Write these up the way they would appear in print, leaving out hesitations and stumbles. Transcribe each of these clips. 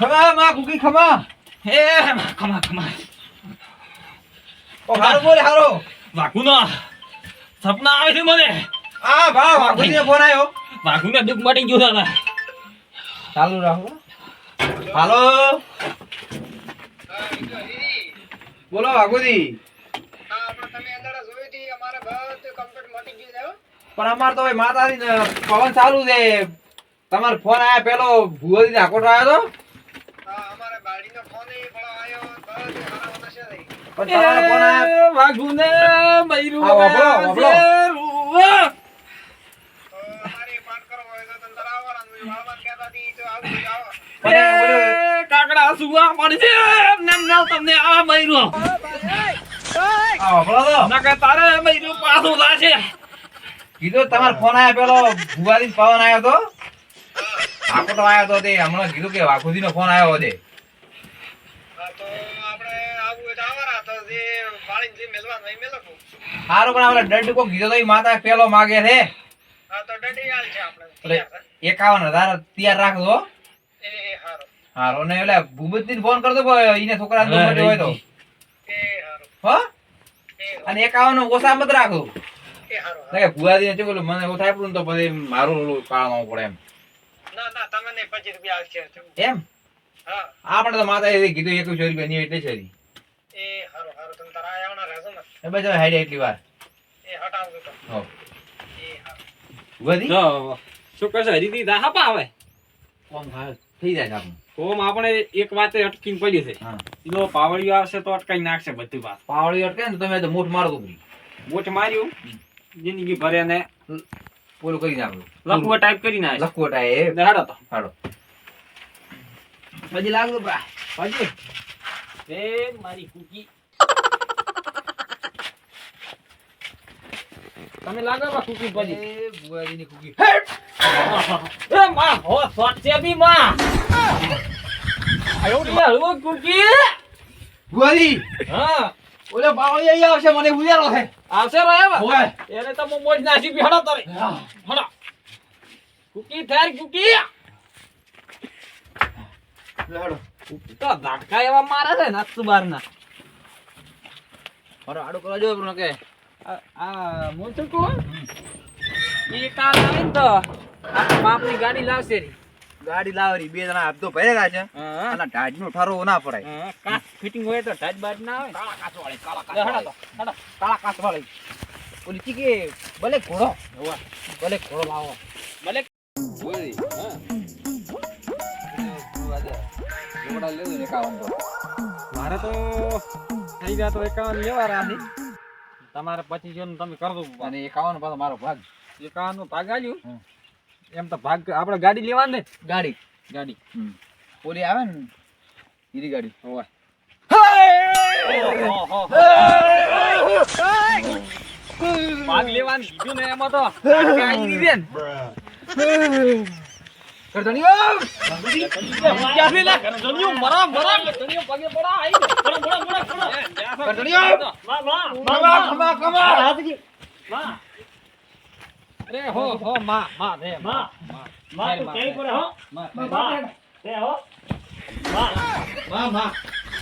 ખમા માં કુકી ખમા હે ખમા ખમા ઓ હારો બોલે હારો વાઘુના સપના આવે છે મને આ ભા વાઘુજીનો ફોન આવ્યો વાઘુને દુઃખ મટી ગયું દાદા ચાલુ રાખો હાલો બોલો વાઘુજી પણ અમાર તો માતાજી પવન ચાલુ છે તમારો ફોન આયા પેલો ભુવોજી નાકોટ આવ્યો તો પણ તમારો ફોન આયા વાઘુને મયરું આ વાપરો કાકડા સુવા પડશે તમને આ મયરું આ વાપરો તો નકે તારે મયરું પાછું લાશે કીધું તમારો ફોન આયા પેલો ભુવાજી પવન આવ્યો તો નાકોટો આવ્યો તો તે હમણાં કીધું કે વાઘુજીનો ફોન આવ્યો છે સારું પણ આપણે દંડ કો કીધો તો ઈ માતા પેલો માગે છે 51,000 તૈયાર રાખજો હારો ને એટલે ભૂપતજી ફોન કરતો ઈને છોકરા નંબર હોય તો હો અને 51 ઓછા મત રાખો કે ભુવાજી ને બોલો મને ઓછા આપ્યું તો પછી મારું ઓલું કાળમાં પડે એમ એમ આપણે તો માતા એ કીધું 2100 રૂપિયા ની એટલે છે એ બજાર હાઈડે એટલી વાર હો વધી શું કરશે હરીથી દાહા પા આવે કોમ થાય થઈ જાય આપણું ઓમ આપણે એક વાતે અટકીને પડી છે હા ઈનો પાવડિયો આવશે તો અટકાઈ નાખશે બધી વાત પાવડી અટકે ને તો તમે તો મોટ મારો ઉપરી બોટ માર્યું જિંદગી ભરે ને ઓલું કરી નાખો લખવો ટાઈપ કરી નાખે લખવટા એ હાડો તો હાડો પછી લાગુ બા પછી એ મારી કુકી તમે લાગો બા કુકી પછી એ બુઆજીની કુકી એ માં હો શોટ છે બી માં આયો યાર ઓ કુકી બુઆજી હા ઓલે બાવળી આઈ આવશે મને ઉજારો છે આવશે રો એવા ઓય એને તો મોજ નાસી બી હડો તરે હડો કુકી થાર કુકી હાડો તો ઝાટકા એવા મારે છે નાસ્તુ બાર ના હાડો આડો કરવા જો પણ કે આ મોચો કો ઈ કામ આવે ને તો આ બાપની ગાડી લાવશે રી ગાડી લાવરી બે જણા હાથ તો ભરેલા છે હા અને ઢાઢનો ઠારો ના પડાય કાચ ફિટિંગ હોય તો ટાઈટ બાજ ના આવે કાળા કાચ વાળી હડો હડો કાળા કાચ વાળી ઓલી ચીકે ભલે ઘોડો ભલે ઘોડો લાવો ભલે બુઆજી હા જોડા લેજો ને કાવન તો મારે તો થઈ ગયા તો 51 લેવા રાહી તમારે 25 ને તમે કર દો અને 51 પાછો મારો ભાગ 51 નો ભાગ આલ્યું એમ તો ભાગ આપણે ગાડી લેવાની ને ગાડી ગાડી ઓલી આવે ને ઈરી ગાડી હોવા ભાગ લેવાની કીધું ને એમાં તો આવી દીધે ને કરધણીઓ ક્યાંથી લા કરધણીઓ મરા કરધણીઓ પગે પડા આવી કરધણીઓ કમા રાજકી અરે હો માં રે માં તું કેઈ કરે હો માં તે હો માં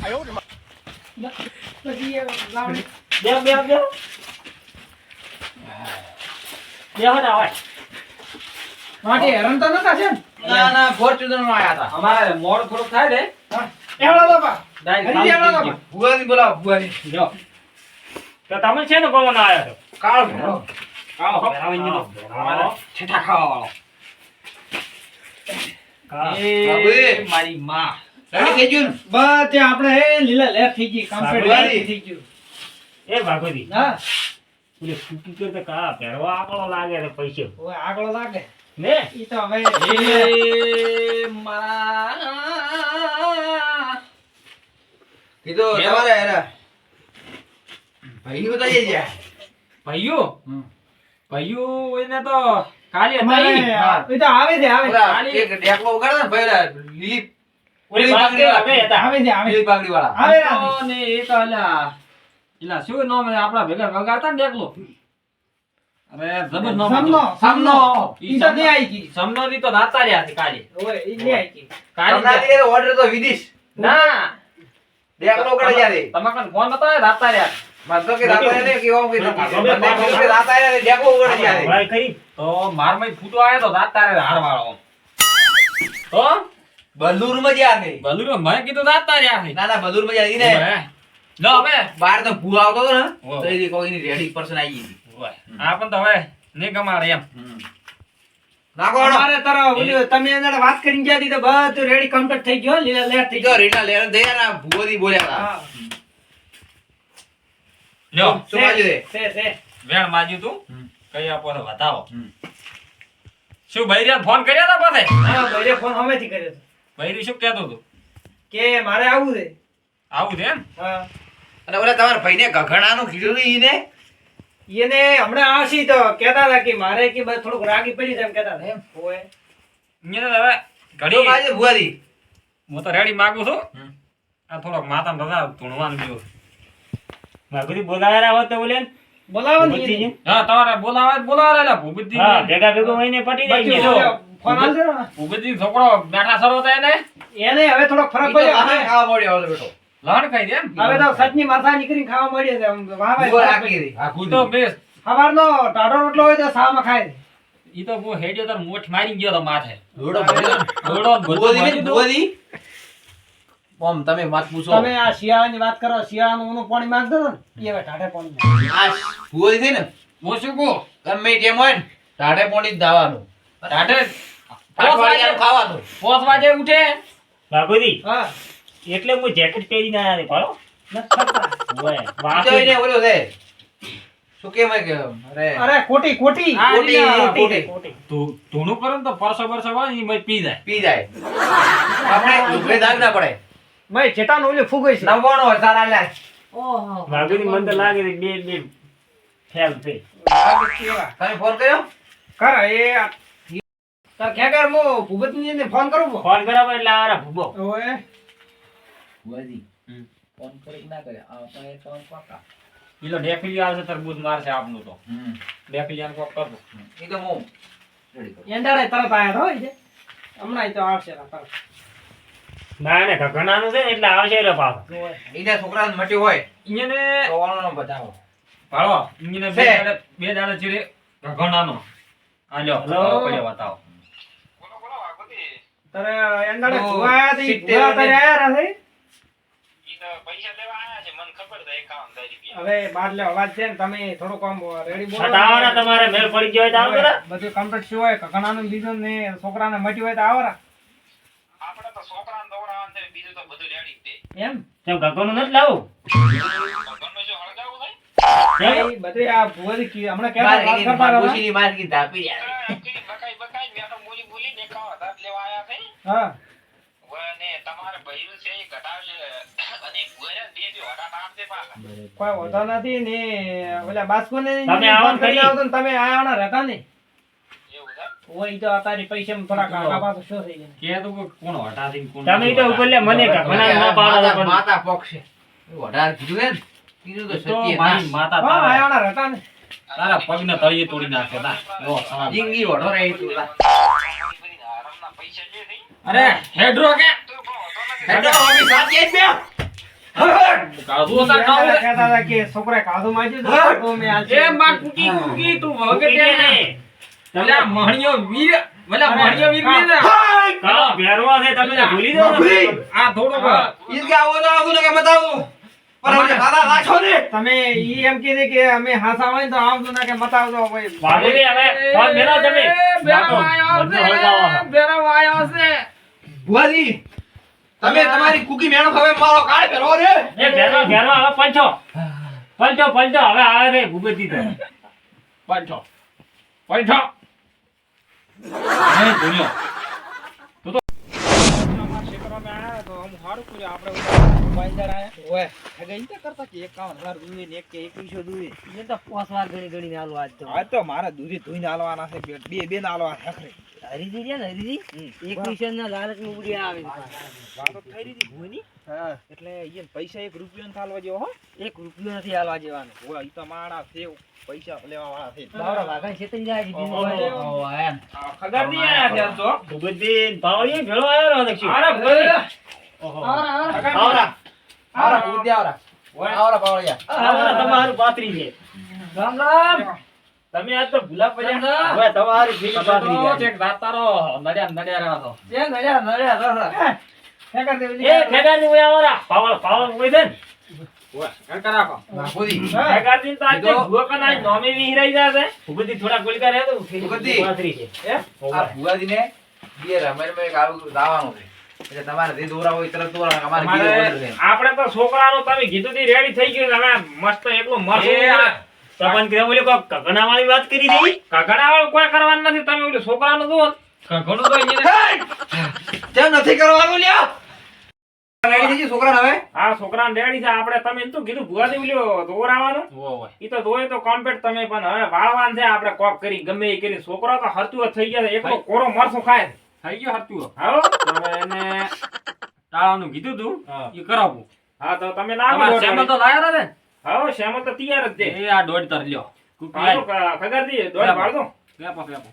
આયો પછી લાવણી બે હડા હોય માટી હેરાન તો નતા છે ના ફોર્ચ્યુનર માં આયા હતા અમારે મોડ થોડું થાય ને એવડા બાપા ડાયરેક્ટ એવડા બાપા ભુવાજી બોલાવો ભુવાજી જો તો તમે છે ને કોણ આયા છો કાળો ભેરો કાળો ભેરાવી દીધો છેઠા ખાવા વાળો બાબુજી. મારી માં રેડી થઈ ગયું બસ તે આપણે હે લીલા લેર થઈ ગઈ સાંભળવાની. કમ્પ્લીટ થઈ ગયું એ ભાગોજી હા એટલે કુકી કરતા કા પહેરવા આકડો લાગે છે પૈસે ઓય આગળ લાગે ને ઈ તો હવે એ મારા કીધું તમારે હેરા ભાઈ બતાઈએ જા ભાઈઓ એને તો કાલે અમારે નહીં ઈ તો આવે છે આવે છે. ઓલા એક ડેકલો ઉગાડે ને ભાઈ લીલી ઓલી બાકી લાગે હતા આવે છે આવે છે. લીલી પાઘડી વાળા આવે રાજી. ને એ તો એલા શું નામ આપડા ભેગા વગાડતા ને દેખલો અરે જબર નો સમનો સમનો ઈ ઈ તો નહીં આવી ગઈ સમનો ની તો દાતા રહ્યા હતી કાલે. ઓય ઈ નહીં આવી ગઈ તમને ઓર્ડર તો વિધિશ ના દેખલો કરે જારે તમારે ફોન બતાવે દાતા રહ્યા. મતલબ કે રાતા ને કેવો કે મને કે રાતા ને દેખો કરે જારે ભાઈ ખરી તો માર માં ફૂટો આયો તો દાતા રે હાર વાળો. તો બલૂર માં જા ને બલુરો મેં કીધું દાતા રહ્યા છે. ના ના બલૂર માં જા ને લો હવે બહાર તો ભૂ આવતો હતો ને ઓહ. તો એ કોઈની રેડી પર્સન આવી ગઈ આ પણ તો હવે નહીં કમાડે એમ. નાખો હણો અમારે તારા ઓલું તમે એના વાત કરીને ગયા હતી તો બધું રેડી કમ્પ્લીટ થઈ ગયો લીલા લેટ થઈ જો ગયો રીના લેર દે ના ભૂવોથી બોલ્યા હતા હા લ્યો શું બાજુ દે છે વેણ માજ્યું તું હમ. કઈ આપો તો બતાવો. હમ. શું બૈરિયા ફોન કર્યા તા પાસે? હા ભાઈએ ફોન હમેથી કર્યો છે બૈરી શું કહેતો તું? કે મારે આવવું છે આવું છે એમ? હા અને ઓલા તમારા ભાઈને ગઘણાનું કીધું તું ઈને એને હમણાં આવશે તો કહેતા હતા કે મારે કે બસ થોડુંક રાગી પડી છે એમ કહેતા હતા એમ ઓય અહીંયા તો હવે તો ઘડી બાજુ ભૂવાથી હું તો રેડી માંગુ છું. હમ. આ થોડોક માતાને રજા ધૂણવાનું જેવું. માગુરી બોલાવ્યા હોત તો બોલે ને. બોલાવો ને ભૂપતજી. એને. હા તમારે બોલાવે લા ભૂપતજી. હા ભેગા ભેગો હોઈને પટી જાય બાકી ને. ઓલો ફોન આવશે ને ભૂપતજી છોકરો બેઠા સરો તો એને એને હવે થોડોક ફરક ઈ તો પડ્યો ખાવા હવે ખાવા મળ્યો હતો બેટો લણ ખાઈ દે એમ. હવે તો સચની માથા નીકળીને ખાવા મળ્યો છે આમ વાહ ભૂવો વાહ રાખી હતી ઈ તો બેસ સવારનો ટાઢો રોટલો હોય તો સામાં ખાય છે. ઈ તો બહુ હેડ્યો તાર મોઠ મારી ગયો તો માથે. દોડો ભર્યો દોડો ને બધું ભૂવોથી મારી ને દો. ભૂવોથી ઓમ તમે વાત પૂછો તમે આ શિયાળાની વાત કરો શિયાળાનું ઊનું પાણી માંગતો હતો ને એ હવે ટાઢે પાણી માંગે. આ ભૂવોથી છે ને હું શું કહું? ગમે તેમ હોય ને ટાઢે પોણી જ દાવાનું ટાઢે અઠવાડિયાનું ખાવાનું 5 વાગે ઉઠે. બાપુજી હા એટલે હું જેકેટ પહેરીને આયા ને પાડો નથી થતા. ઓય ઈ વાહ તો એને ઓલો છે શું કેમ કે અરે અરે ખોટી ખોટી આ ખોટી, રીતના ખોટી. ખોટી ધૂણું કરે ને તો પરસો હોય ને ઈ મય પી જાય. પી જાય આપણે લુગડે દાગ ના પડે ભાઈ જેટાનું ઓલું ફૂગોય છે 99 સારા લે ઓહો બાપુજી મને તો લાગે છે બે બે ફેલ થઈ તમે ફોન કર્યો કર એ તો ખેગર મો ભૂપતજીને ફોન કરું પો ફોન કરાવો એટલે આરા ભૂબો ઓય બુઆજી ફોન કરી ના કરે આ તો એક કામ પાકા ઈલો ડેફિલી આવશે તરબૂચ મારશે આપનું તો. ડેફિલિયાને કોક કરજો. ઈ તો હું રેડી કરું એંડાડે તરત આયા હોય છે હમણાં ઈ તો આવશે ને તરત ના ને ઘણાનું છે ને એટલે આવશે રે પાછો ઓય ઈને છોકરાને મટી હોય ઈયને તો ઓનો બતાવો ભાળો ઈયને છે. બે દાડે ચીડે ઘણાનો. આ લ્યો હલો. પડ્યો બતાવો. તારે એંડાડે ઓ, જોયા તી 70 જોયા તારે આયા રહે હવે બાર લે અવાજ છે ને તમે થોડુંક આમ રેડી બોલો સટાવાના તમારે મેલ પડી ગયો હોય તો આવો જરા. બધું કમ્પ્લીટ શું હોય કકણાનું બીજું ને છોકરાને મટી હોય તો આવરા એમ કેમ ગગનનું નથી લાવું કેમ? એ બધે આ ભુવાજી કી હમણાં માર કેવા વાત એની કરતા હતા ડોશીની માર કી તાપી જાય હા કોઈ વધો નથી ને ઓલા બાસ્કોને તમે આવો ફોન કરી ખરી. આવતો ને તમે આયાના રહેતા ને ઓય ઈ તો તારી પૈસા થોડા કાકા પાસે શું થઈ જાય કે તો કોણ હટાથી કોણ તમે ઈ તો ઉપર લે મને ઘણા ના પાડો માતા પણ માતા પોકશે વધારે કીધું ને કીધું તો તો સત્ય મારી માતા હા તારા આયાના રહેતા ને તારા પગને તળિયે તોડી નાખે તા. લો સવાલ. જિંદગી વઢો રહી તું અરે હેડરો કે હેડો અભી સાચી જ બે કાઢું તાર કાઢું. કહેતા હતા કે છોકરાએ કાધું માંગ્યું તો મેં આલશે. એ માં કુકી કુકી તું વગે ઉભી તે કે ને નહીં? અલ્યા મણિયો વીર અલ્યા મણિયો વીર ને કાળો ભેરવો છે તમે તો ભૂલી જાઓ ને. આ થોડુંક ઈજ કે આવો તો આવું ને કે બતાવું પણ હવે દાદા રાખો ને તમે ઈ એમ કીધે કે અમે હાસા હોય ને તો આવજો ના કે મતાવજો ભાઈ બાબુજી હવે ફોન મેલો તમે બેરો આયો બધું હળગાવો. છે બેરો આયો છે. ભુવાજી તમે તમારી કુકી મેણો હવે મારો કાળ પહેરવો રે એ ભેરવો ભેરવો હવે પંચો પંચો પંચો હવે આવે રે ભૂપતજી તો પંચો પંચો નહીં ભૂલ્યો. આજ તો મારે દૂધી ધોઈને હાલવાના છે બે બે ના હાલવા આખરે હરીજી રહ્યા ને હરીજી એક પૈસાના લાલચમાં ઉડી આવે વાતો થઈ રહી હતી ભૂની. એટલે ઈયન પૈસા 1 રૂપિયો ને થાલવા જેવો હો. 1 રૂપિયો નથી આલવા જેવાનો ઓય ઈ તો માણા છે પૈસા લેવા વાળા છે. બાવડા વાઘા છેતરી જાય છે બીજું એમ ખબર નહીં આયા છે આમ તો. ભૂપતજી પાવડી ભેળો આવ્યો ને દક્ષિણ. આરા ભૂપતજી. આવરા આવરા ભૂપતજી આવરા. આવરા પાવળિયા. આવરા તમારું પાતરી છે. રામ રામ તમે આજ તો ભૂલા પડ્યા. હવે તમારી ભીખ પાતરી છે. ચેક દાતારો નડ્યા રહો જે નડ્યા એ ખેગાજી ઓય આવરા. પાવળ ઓય દેન. બાપુજી. ખેગાજી તો આજે ભૂકન આજ નોમે વિહરાઈ જાશે. ભૂપતજી થોડા ગોલકા રહે તો ભૂપતજી. પાતરી છે. આ ભુવાજીને બે રમેશમાં એક આવું દાવાનું છે. એટલે તમારે જે દોરા હોય તરત દોરા અમારે ગીરે ઓર્ડર છે. આપણે તો છોકરાનો તમે કીધું તી રેડી થઈ ગયું હવે મસ્ત એકલો મસ્ત તપન કે બોલે કો કગણા વાળી વાત કરી દી. કગણા વાળું કોઈ કરવાનું નથી. તમે ઓલો છોકરાનો જુઓ. કગણું તો અહીંયા કેમ નથી કરવાનું લ્યો? રેડી થઈ ગયું છોકરાને હવે? આ છોકરાને રેડી છે. આપણે તમે એમ તો કીધું ભુવાજી ઓલ્યો દોરાવાનું. ઈ તો દોય તો કમ્પ્લીટ તમે પણ હવે વાળવાન છે આપણે કોક કરી ગમે એ કરી. છોકરો તો હરતું થઈ ગયા છે. એકલો કોરો મરસો ખાય છે. થઈ ગયો હતું હાલો હવે એને ટાળાનું કીધું તું એ કરાવવું હા તો તમે ના તમારે સેમલ તો લાયા હતા ને હા શ્યામ તો તૈયાર જ છે. એ આ દોઢ તર લ્યો હાલો ખગરજી દોડ પાડો કેપો કેપો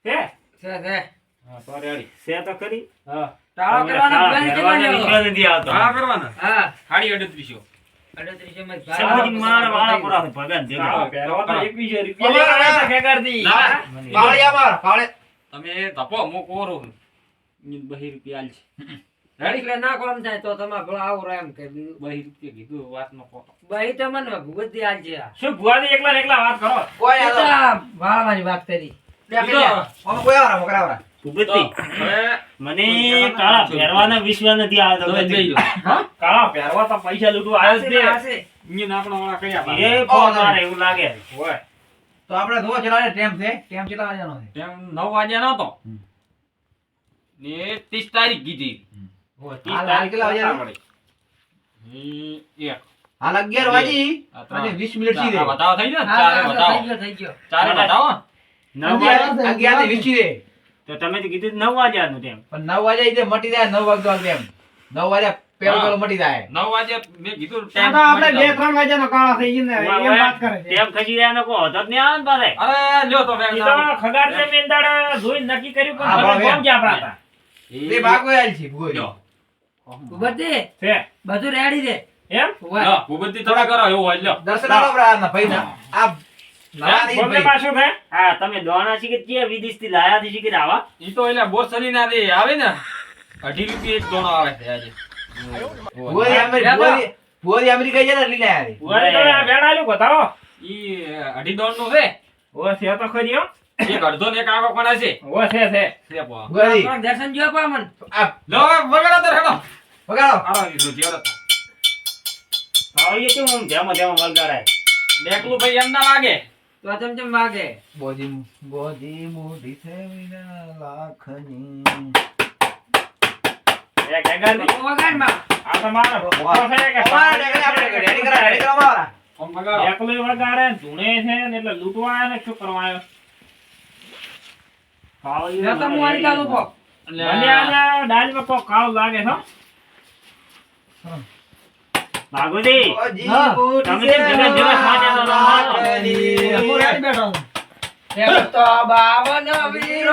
હે છે હા તો રેડી છે તો કરી હા ટાળો કરવાનો પ્લાન કેવાનો નથી આવતો. હા કરવાના હા ખાડી 3800 38 માં સમજી માર વાળા પુરા ભગવાન દેખો હા, પહેરવા તો 21 રૂપિયા લેવા આવ્યા ખગરજી. ના. પાવળિયા માર પાવળે. તમે ધપો મો કોરો 2 રૂપિયા આલ છે એટલે ના કોમ થાય તો તમારે ભલા આવું રહે એમ કે બીજું 2 રૂપિયા કીધું વાત નો ખોટો બહી તો મને ભૂગતી આજ છે શું ભુવાજી એકલા ને એકલા વાત કરો કોઈ એ તો આલો. વાળવાની વાત કરી અમે કોઈ આવરા મોકલાવરા. ભૂપતજી હવે મને કાળા પહેરવાના વિશ્વાસ નથી આવતો. તમે જઈ જાઓ કાળા પહેરવા તો પૈસા લૂટવા આવ્યો જ આશે અહીંયા આપણો વાળા કયા છે. બાર એ ફોન મારે એવું લાગે હોય તો આપણે ધો ચલાવે ટેમ છે. ટેમ કેટલા વાગ્યાનો છે? તેમ 9 વાગ્યા નતો ને 30 તારીખ કીધી હાલ કેટલા વાગ્યા? એક હાલ 11 વાગી અને 20 મિનિટ થી આ બતાવો થઈ ગયો ને? હા, ચારે હા, બતાવો થઈ ગયો ચારે બતાવો 9 વાગે 11 થી 20 રે. તો તમે તો કીધું 9 વાગ્યાનું તેમ. પણ 9 વાગ્યા ઈ તે મટી જાય 9 વાગતો એમ 9 વાગ્યા પેલો મટી જાય. 9 વાગે મેં કીધું આ તો આપણે 2-3 વાગ્યાનો કાળો થઈ ગયો ને એમ વાત કરે છે તેમ ખસી જાય ને કોઈ હદત નહીં આવે ને પાછે. અરે લ્યો તો ઈ તો ખગાર છે મેંદાડે જોઈ નક્કી કર્યું હા, પણ તમે બરાબર. કોમ ક્યાં આપણા તે ભાગો આલ છે ભૂગોળી. લ્યો ભૂગતી છે બધું રેડી છે એમ લ્યો ભૂપતજી થોડા કરો એવું હોય લ્યો દર્શન આલો બ્રાના ભાઈના. આ નવા નહીં બોમ્બે ભાઈ. પાછું છે હા તમે દોણા શીખે કે વિદેશથી લાયા થી શીખે આવા ઈ તો એટલે બોરસની ના દે આવે ને 2.5 રૂપિયા એક દોણો આવે છે આજે ભૂગોળી ભૂગોળી અમેરિકા જાય ને લઈને આયા છે. ઉવારે તમે આ બેડાલું બતાવો ઈ 2.5 દોણ નું છે ઓ છે તો ખરી હો એક અડધો ને એક આગો પણ છે ઓ છે છે પો ભૂગોળી થોડાક દર્શન જો આપા મન આ લો વગાડો તો હેડો વગાડો. આવો ઈ જોજી હેડો આવીએ તો હું જેમ વલગાડાય બેકલું ભાઈ એમ ના લાગે તો ચમચમ વાગે બોધી મોઢી છે વિના લાખની. એક એગાની વગાડ માં આ તો મારો ભોગો છે કે અમારે આપણે રેડી કરા મારા. ઓમ વગાડો એકલું વગાડે ધૂણે છે ને એટલે લૂંટવા આવ્યો ને શું કરવા આવ્યો જો તો હું આની ચાલુ પો એટલે મને આના ડાળમાં કોક કાળું લાગે છે હો. ભાગોજી બોધી હા, મોઢી તમે છે જેમ જગત જેવા સાજાનો નામ આપો. લાખની. હું રેડી બેઠો છું. એક તો બાવન વીરો